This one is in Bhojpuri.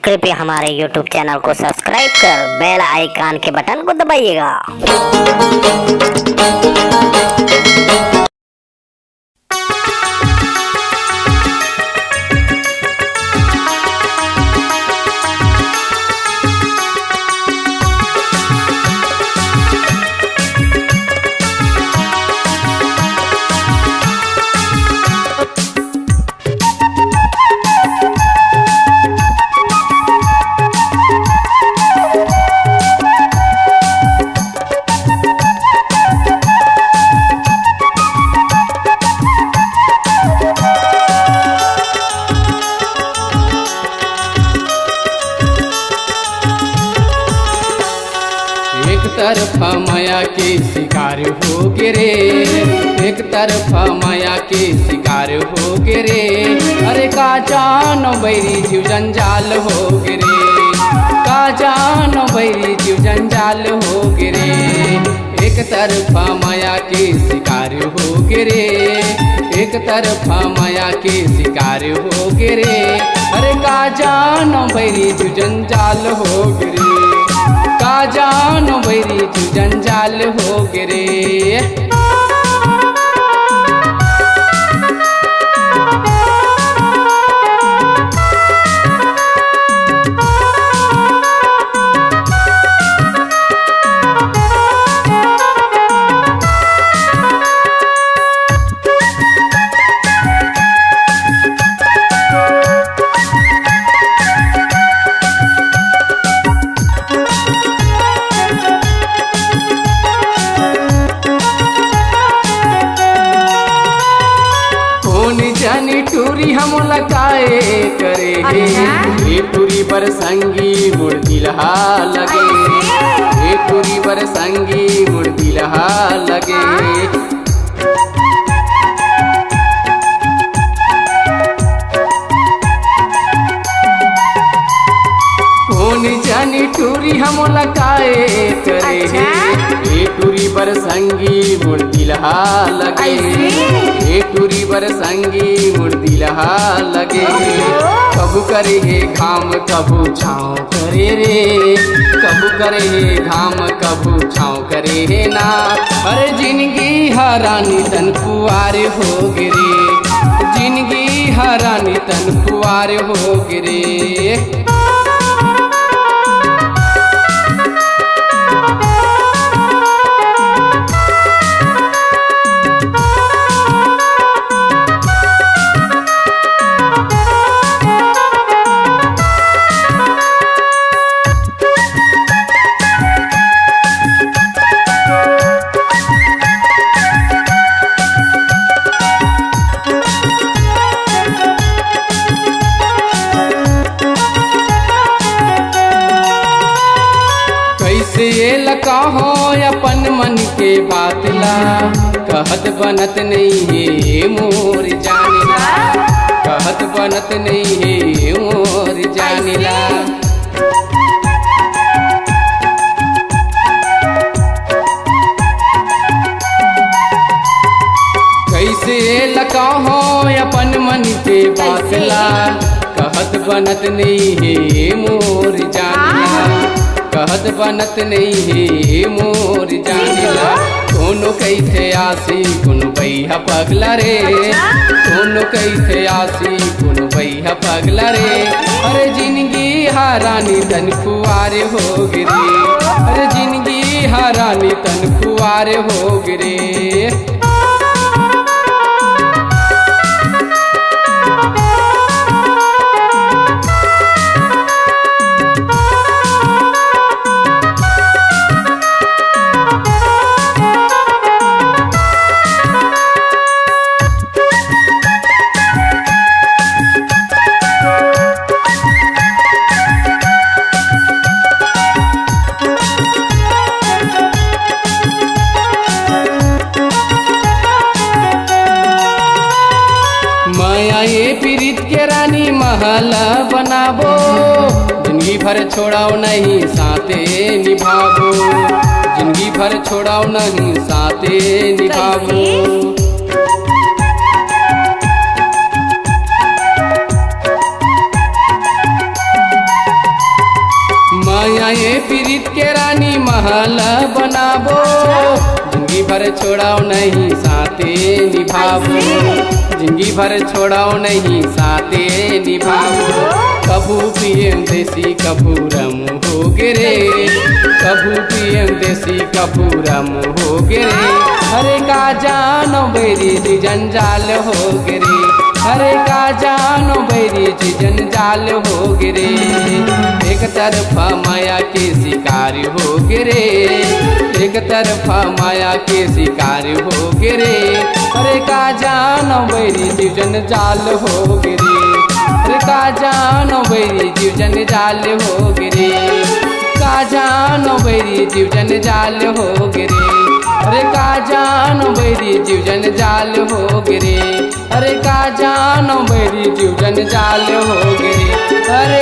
कृपया हमारे YouTube चैनल को सब्सक्राइब कर बेल आइकन के बटन को दबाइएगा। एक तरफा माया के शिकार हो गिरे, एक तरफा माया के शिकार हो गिरे। अरे का जान बैरी जीव जंजाल हो गिरे, का जान बैरी जीव जंजाल हो गिरे। एक तरफा माया के शिकार हो गिरे, एक तरफा माया के शिकार हो गिरे। अरे का जान बैरी जीव जंजाल हो गिरे, का जान बैरी तू जंजाल हो गिरे। जानी टूरी हम लकाए करे हे टूरी पर संगी मुड़ दिलहा लगे, हे टूरी पर संगी मुड़ दिलहा लगे। कौन जानी टूरी हम लकाए करे हे टूरी पर संगी मुड़ दिलहा लगे, हे टूरी पर संगी मुड़ दिलहा लगे। कबू करे हे घाम कबू छाँव करे रे, कबू करे हे घाम कबू छाँव करे हे ना। अरे जिंदगी हरानी तन पुआर हो गिरे, जिंदगी हरानी तन पुआर हो गिरे। ये लका हो अपन मन के बात ला, कहत बनत नहीं है मोर जानिला, कहत बनत नहीं है मोर जानिला। कैसे लका हो अपन मन के बात ला, कहत बनत नहीं है मोर जानिला, कहत बनत नहीं है मोर जानिला। कोनो कैथे आसी कोनो बैहा पगला रे, कोनो कैथे आसी कोनो बैहा पगला रे। अरे जिंदगी हारानी तन खुआर हो गिरे, अरे जिंदगी हारानी तन खुआर हो गिरे। ये पीरित के रानी महल बनाबो, जिंदगी भर छोड़ाओ नहीं साथे निभाबो, जिंदगी भर छोड़ाओ नहीं साथे निभाबो। पीरित के रानी महल बनाबो, जिंदगी भर छोड़ाओ नहीं साथे निभाबो, जिंदगी भर छोड़ाओ नहीं साथे निभाबो। कबू पियम देसी कबू रम हो गिरे, कबू पियम देसी कबू रम हो गिरे। अरे का जानो बैरी जी जंजाल हो गिरे, अरे का जानो बैरी जी जंजाल हो गिरे। एक तरफा माया के शिकार हो गिरे, एक तरफा माया के शिकार हो गिरे। अरे का जानो बैरी जी जंजाल हो गिरे, अरे का जानो बैरी जी जंजाल हो गिरे, का जानो बैरी जीव जंजाल हो गिरे। अरे का जानो बैरी जीव जंजाल हो गिरे, अरे का जानो बैरी जीव जंजाल हो गिरे। अरे